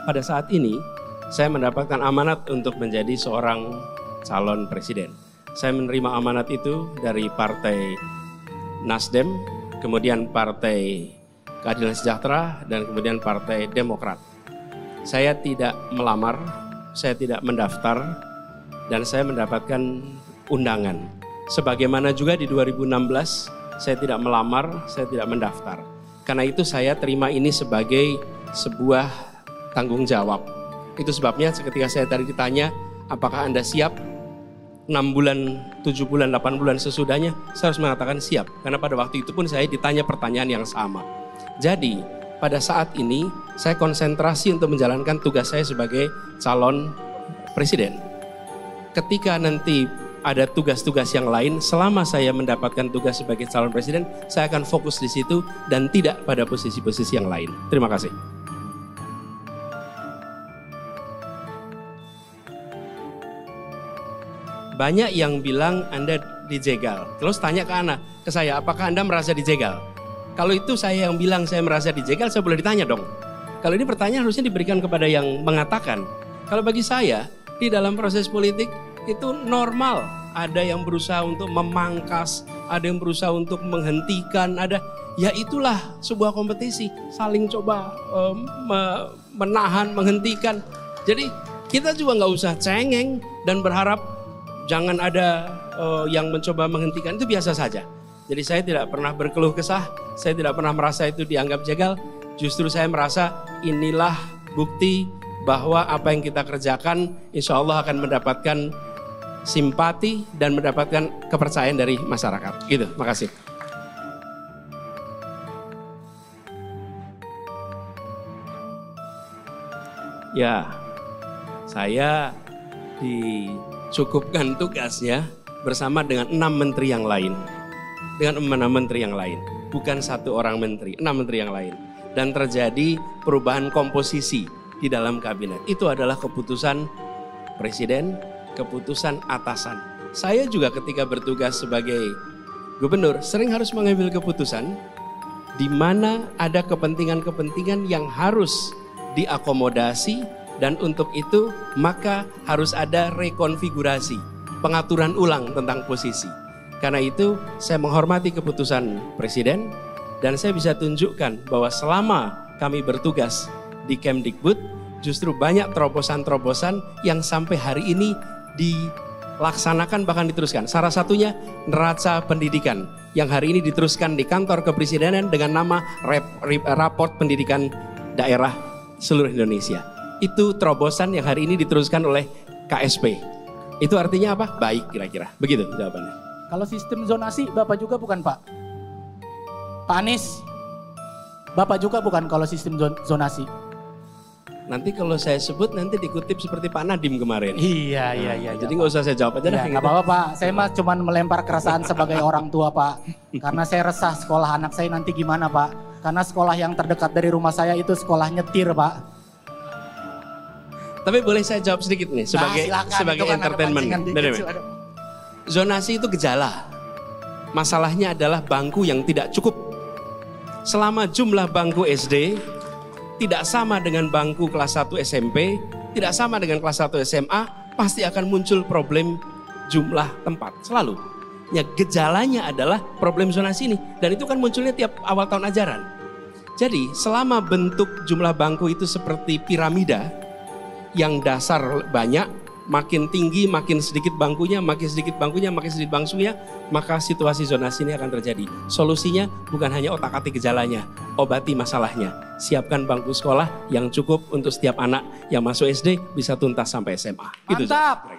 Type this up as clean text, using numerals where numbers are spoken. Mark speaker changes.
Speaker 1: Pada saat ini, saya mendapatkan amanat untuk menjadi seorang calon presiden. Saya menerima amanat itu dari Partai Nasdem, kemudian Partai Keadilan Sejahtera, dan kemudian Partai Demokrat. Saya tidak melamar, saya tidak mendaftar, dan saya mendapatkan undangan. Sebagaimana juga di 2016, saya tidak melamar, saya tidak mendaftar. Karena itu saya terima ini sebagai sebuah tanggung jawab. Itu sebabnya ketika saya tadi ditanya, apakah Anda siap? 6 bulan, 7 bulan, 8 bulan sesudahnya, saya harus mengatakan siap. Karena pada waktu itu pun saya ditanya pertanyaan yang sama. Jadi, pada saat ini, saya konsentrasi untuk menjalankan tugas saya sebagai calon presiden. Ketika nanti ada tugas-tugas yang lain, selama saya mendapatkan tugas sebagai calon presiden, saya akan fokus di situ dan tidak pada posisi-posisi yang lain. Terima kasih. Banyak yang bilang Anda dijegal. Terus tanya ke saya, apakah Anda merasa dijegal? Kalau itu saya yang bilang saya merasa dijegal, saya boleh ditanya dong. Kalau ini pertanyaan harusnya diberikan kepada yang mengatakan. Kalau bagi saya, di dalam proses politik itu normal. Ada yang berusaha untuk memangkas, ada yang berusaha untuk menghentikan, ya itulah sebuah kompetisi. Saling coba menahan, menghentikan. Jadi kita juga nggak usah cengeng dan berharap jangan ada yang mencoba menghentikan, itu biasa saja. Jadi saya tidak pernah berkeluh kesah, saya tidak pernah merasa itu dianggap jegal. Justru saya merasa inilah bukti bahwa apa yang kita kerjakan insya Allah akan mendapatkan simpati dan mendapatkan kepercayaan dari masyarakat. Gitu, makasih. Ya, saya dicukupkan tugasnya bersama dengan 6 menteri yang lain. Dengan 6 menteri yang lain. Bukan 1 orang menteri, 6 menteri yang lain. Dan terjadi perubahan komposisi di dalam kabinet. Itu adalah keputusan presiden, keputusan atasan. Saya juga ketika bertugas sebagai gubernur sering harus mengambil keputusan di mana ada kepentingan-kepentingan yang harus diakomodasi. Dan untuk itu maka harus ada rekonfigurasi, pengaturan ulang tentang posisi. Karena itu saya menghormati keputusan presiden dan saya bisa tunjukkan bahwa selama kami bertugas di Kemdikbud justru banyak terobosan-terobosan yang sampai hari ini dilaksanakan bahkan diteruskan. Salah satunya neraca pendidikan yang hari ini diteruskan di kantor kepresidenan dengan nama Raport Pendidikan Daerah Seluruh Indonesia. Itu terobosan yang hari ini diteruskan oleh KSP. Itu artinya apa? Baik kira-kira. Begitu jawabannya.
Speaker 2: Kalau sistem zonasi Bapak juga bukan Pak? Pak Anies, Bapak juga bukan kalau sistem zonasi?
Speaker 1: Nanti kalau saya sebut nanti dikutip seperti Pak Nadiem kemarin.
Speaker 2: Iya.
Speaker 1: Jadi nggak usah saya jawab aja.
Speaker 2: Nggak apa-apa Pak, saya mah cuma melempar keresahan sebagai orang tua Pak. Karena saya resah sekolah anak saya nanti gimana Pak. Karena sekolah yang terdekat dari rumah saya itu sekolah nyetir Pak.
Speaker 1: Tapi boleh saya jawab sedikit nih sebagai entertainment. Zonasi itu gejala. Masalahnya adalah bangku yang tidak cukup. Selama jumlah bangku SD tidak sama dengan bangku kelas 1 SMP, tidak sama dengan kelas 1 SMA, pasti akan muncul problem jumlah tempat. Selalu. Ya, gejalanya adalah problem zonasi ini. Dan itu kan munculnya tiap awal tahun ajaran. Jadi selama bentuk jumlah bangku itu seperti piramida, yang dasar banyak, makin tinggi, makin sedikit bangkunya, makin sedikit bangkunya, makin sedikit bangkunya, maka situasi zonasi ini akan terjadi. Solusinya bukan hanya otak-atik gejalanya, obati masalahnya. Siapkan bangku sekolah yang cukup untuk setiap anak yang masuk SD bisa tuntas sampai SMA.
Speaker 2: Mantap.